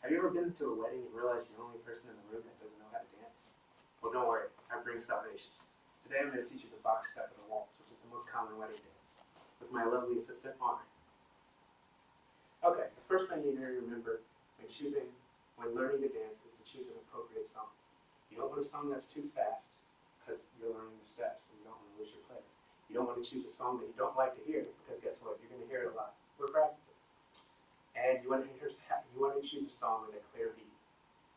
Have you ever been to a wedding and realized you're the only person in the room that doesn't know how to dance? Well, don't worry, I bring salvation. Today I'm going to teach you the box step of the waltz, which is the most common wedding dance, with my lovely assistant, Honor. Okay, the first thing you need to remember when learning to dance is to choose an appropriate song. You don't want a song that's too fast, because you're learning the steps and you don't want to lose your place. You don't want to choose a song that you don't like to hear, because guess what? You're going to hear it a lot. We're practicing. And you want to choose a song with a clear beat,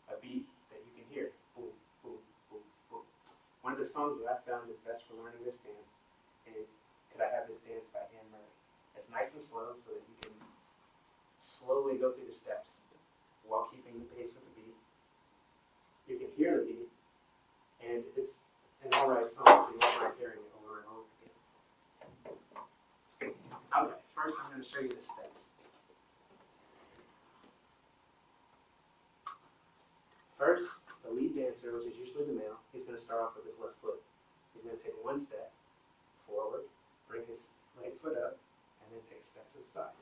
a beat that you can hear. Boom, boom, boom, boom. One of the songs that I found is best for learning this dance is Could I Have This Dance by Anne Murray. It's nice and slow so that you can slowly go through the steps while keeping the pace with the beat. You can hear the beat, and it's an alright song, so you won't mind hearing it over and over again. Okay, first I'm going to show you the steps. First, the lead dancer, which is usually the male, he's going to start off with his left foot. He's going to take one step forward, bring his right foot up, and then take a step to the side.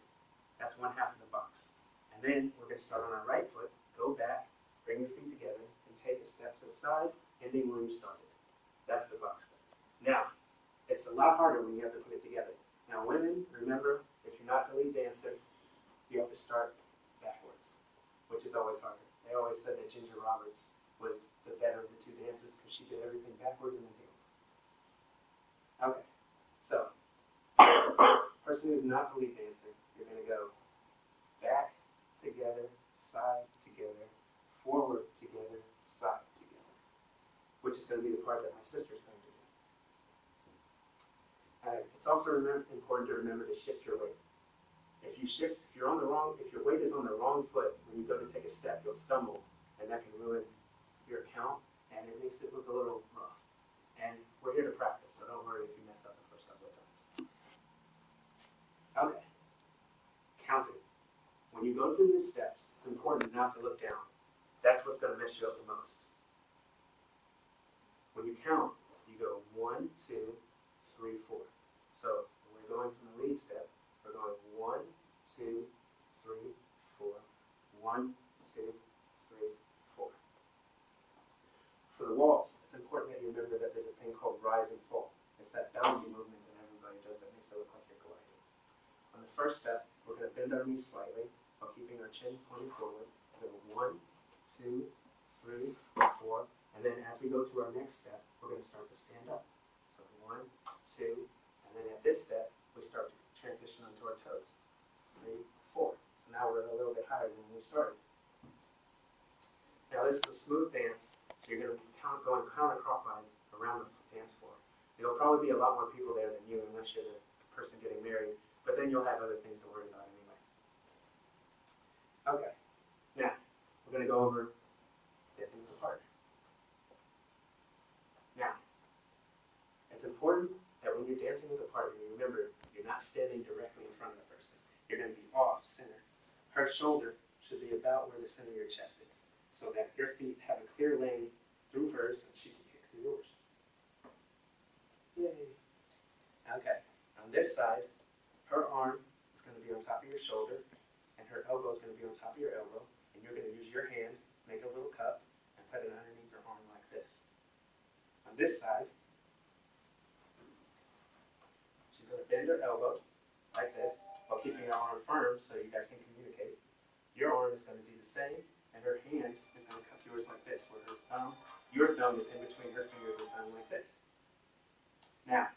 That's one half of the box. And then we're going to start on our right foot, go back, bring your feet together, and take a step to the side, ending where you started. That's the box step. Now, it's a lot harder when you have to put it together. Now, women, remember, if you're not the lead dancer, you have to start backwards, which is always harder. They always said that Ginger Roberts was the better of the two dancers because she did everything backwards in the dance. Okay, so, person who's not the lead dancer, you're going to go back together, side together, forward together, side together, which is going to be the part that my sister's going to do. It's also important to remember to shift your weight. If your weight is on the wrong foot, when you go to take a step, you'll stumble, and that can ruin your count, and it makes it look a little rough. And we're here to practice, so don't worry if you mess up the first couple of times. Okay, counting. When you go through these steps, it's important not to look down. That's what's going to mess you up the most. When you count, you go 1, 2, 3, 4. So when we're going from the lead step, we're going 1, 2, 3, 4. 1, 2, 3, 4. For the waltz, it's important that you remember that there's a thing called rise and fall. It's that bouncy movement that everybody does that makes it look like you're gliding. On the first step, we're going to bend our knees slightly while keeping our chin pointing forward. We're going to go 1, 2, 3, 4. And then as we go to our next step, we're going to start to stand up. So 1, 2, and then at this step, we start to transition onto our toes. 3, 4. So now we're a little bit higher than when we started. Now this is a smooth dance, so you're going to be going counterclockwise around the dance floor. There'll probably be a lot more people there than you unless you're the person getting married, but then you'll have other things to worry about anyway. Okay, now we're going to go over dancing with a partner. Now, it's important that when you're dancing with a partner, you remember you're not standing directly in front of the person. You're going to be off center. Her shoulder should be about where the center of your chest is, so that your feet have a clear lane through hers and she can kick through yours. Yay. Okay, on this side, her arm is going to be on top of your shoulder, and her elbow is going to be on top of your elbow, and you're going to use your hand, make a little cup, and put it underneath her arm like this. On this side, she's going to bend her elbow like this, while keeping her arm firm so you guys can communicate. Your arm is going to do the same, and her hand is going to cup yours like this, where your thumb is in between her fingers and thumb like this. Now,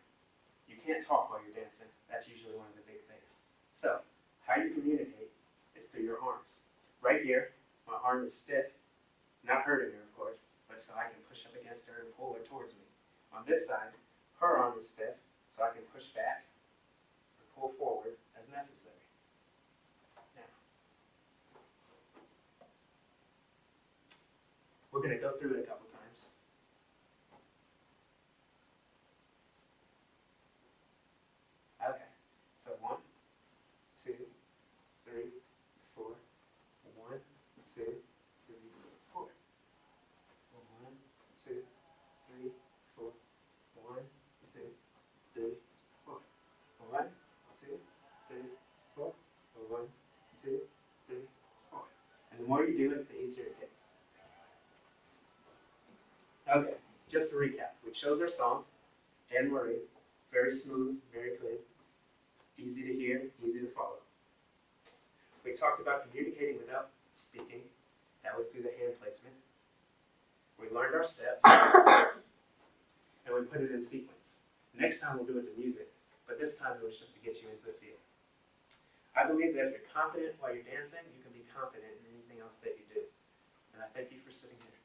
you can't talk while you're dancing. That's usually one of the big things. So, how you communicate is through your arms. Right here, my arm is stiff, not hurting her, of course, but so I can push up against her and pull her towards me. On this side, her arm is stiff, so I can push back or pull forward as necessary. Now, we're going to go through it a couple times. Okay, so 1, 2, 3, 4. 1, 2, 3, 4. 1, 2, 3, 4. 1, 2, 3, 4. 1, 2, 3, 4. 1, 2, 3, 4. And then more you do it, the easier it gets. Okay, just to recap, we chose our song, Anne Marie, very smooth, very good, easy to hear, easy to follow. We talked about communicating without speaking. That was through the hand placement. We learned our steps, and we put it in sequence. Next time we'll do it to music, but this time it was just to get you into the feel. I believe that if you're confident while you're dancing, you can be confident in anything else that you do. And I thank you for sitting here.